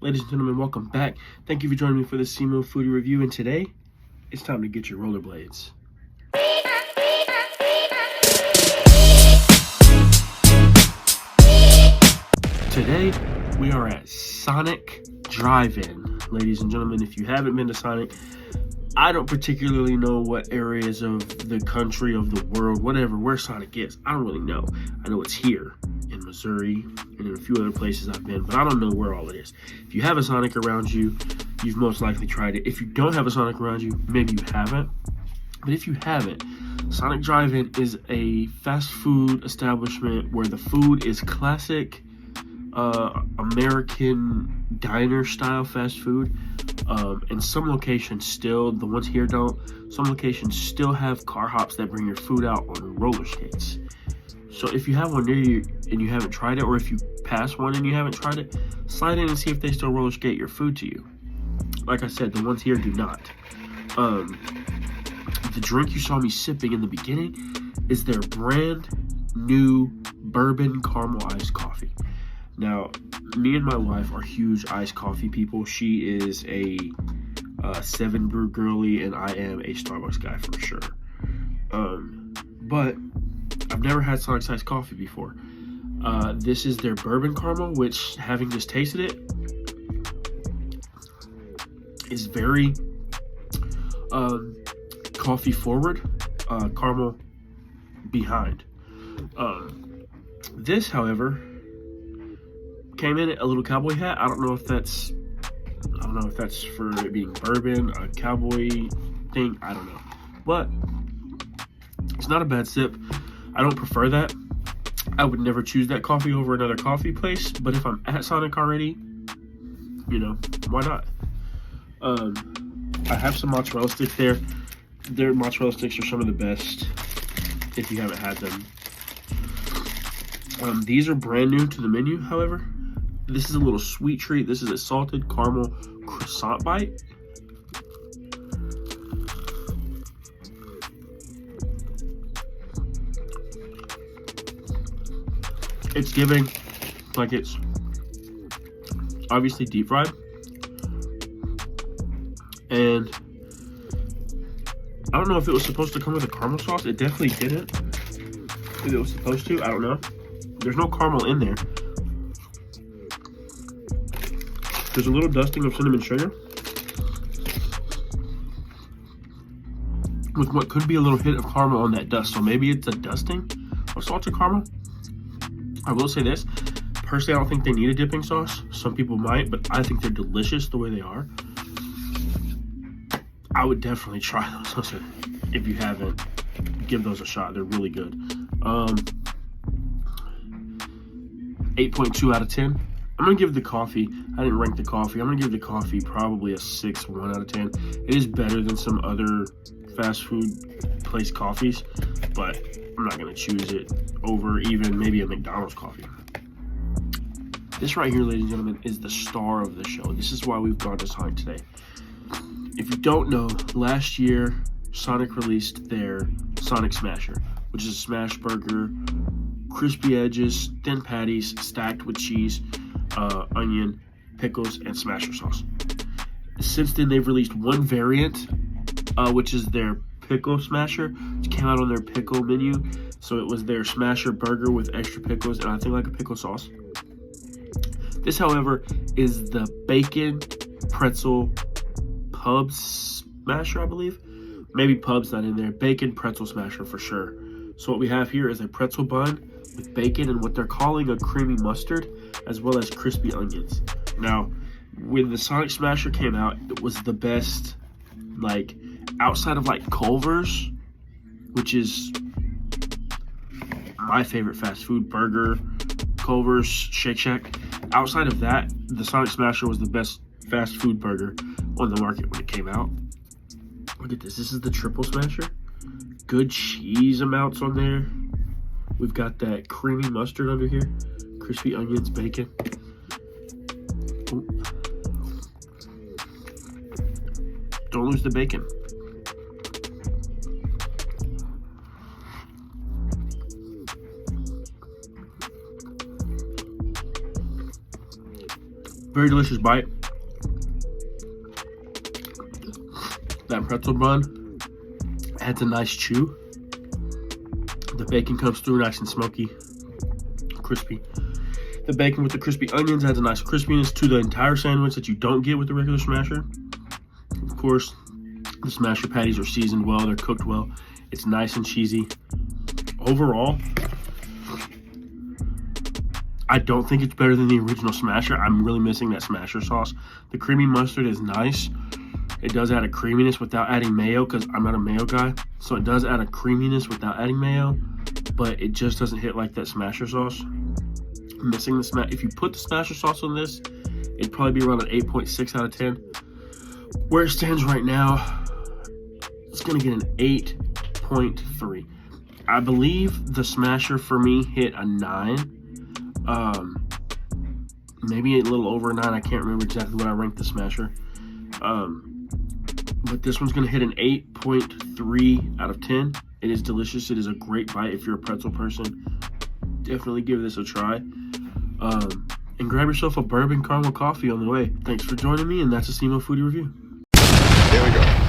Ladies and gentlemen, welcome back. Thank you for joining me for the Simo Foodie Review, and today, it's time to get your rollerblades. Today, we are at Sonic Drive-In. Ladies and gentlemen, if you haven't been to Sonic, I don't particularly know what areas of the country, of the world, whatever, where Sonic is. I don't really know. I know it's here in Missouri and in a few other places I've been, but I don't know where all it is. If you have a Sonic around you, you've most likely tried it. If you don't have a Sonic around you, maybe you haven't. But if you haven't, Sonic Drive-In is a fast food establishment where the food is classic American diner style fast food. And some locations still, the ones here don't, some locations still have car hops that bring your food out on roller skates. So if you have one near you and you haven't tried it, or if you pass one and you haven't tried it, slide in and see if they still roller skate your food to you. Like I said, the ones here do not. The drink you saw me sipping in the beginning is their brand new bourbon caramel iced coffee. Now, me and my wife are huge iced coffee people. She is a 7 Brew girly, and I am a Starbucks guy for sure. But I've never had Sonic's iced coffee before. This is their bourbon caramel, which, having just tasted it, is very coffee forward, caramel behind. This, however, came in a little cowboy hat. I don't know if that's for it being bourbon, a cowboy thing. I don't know, but it's not a bad sip. I don't prefer that. I would never choose that coffee over another coffee place. But if I'm at Sonic already, why not? I have some mozzarella sticks there. Their mozzarella sticks are some of the best if you haven't had them. These are brand new to the menu, however. This is a little sweet treat. This is a salted caramel croissant bite. It's giving, like, it's obviously deep fried. And I don't know if it was supposed to come with a caramel sauce. It definitely didn't. If it was supposed to, I don't know. There's no caramel in there. There's a little dusting of cinnamon sugar with what could be a little hit of caramel on that dust. So maybe it's a dusting of salted caramel. I will say this. Personally, I don't think they need a dipping sauce. Some people might, but I think they're delicious the way they are. I would definitely try those. If you haven't, give those a shot. They're really good. 8.2 out of 10. I'm going to give the coffee, I didn't rank the coffee, I'm going to give the coffee probably a 6.1 out of 10. It is better than some other fast food place coffees, but I'm not going to choose it over even maybe a McDonald's coffee. This right here, ladies and gentlemen, is the star of the show. This is why we've gone to Sonic today. If you don't know, last year, Sonic released their Sonic Smasher, which is a smash burger, crispy edges, thin patties, stacked with cheese, onion, pickles, and smasher sauce. Since then, they've released one variant, which is their pickle smasher, which came out on their pickle menu. So it was their smasher burger with extra pickles and I think like a pickle sauce. This, however, is the bacon pretzel pub smasher, I believe. Maybe pub's not in there. Bacon pretzel smasher for sure. So what we have here is a pretzel bun with bacon and what they're calling a creamy mustard, as well as crispy onions. Now, when the Sonic Smasher came out, it was the best, like, outside of, like, Culver's, which is my favorite fast food burger, Culver's, Shake Shack. Outside of that, the Sonic Smasher was the best fast food burger on the market when it came out. Look at this. This is the triple smasher. Good cheese amounts on there. We've got that creamy mustard under here. Crispy onions, bacon. Ooh. Don't lose the bacon. Very delicious bite. That pretzel bun adds a nice chew. The bacon comes through nice and smoky, crispy. The bacon with the crispy onions adds a nice crispiness to the entire sandwich that you don't get with the regular smasher. Of course, the smasher patties are seasoned well, they're cooked well. It's nice and cheesy. Overall, I don't think it's better than the original smasher. I'm really missing that smasher sauce. The creamy mustard is nice. It does add a creaminess without adding mayo, because I'm not a mayo guy. So it does add a creaminess without adding mayo, but it just doesn't hit like that smasher sauce. I'm missing the smash. If you put the smasher sauce on this, it'd probably be around an 8.6 out of 10. Where it stands right now, it's gonna get an 8.3. I believe the smasher for me hit a 9. Maybe a little over a 9. I can't remember exactly what I ranked the smasher. But this one's gonna hit an 8.3 out of 10. It is delicious. It is a great bite if you're a pretzel person. Definitely give this a try. And grab yourself a bourbon caramel coffee on the way. Thanks for joining me, and that's a SEMO Foodie Review. Here we go.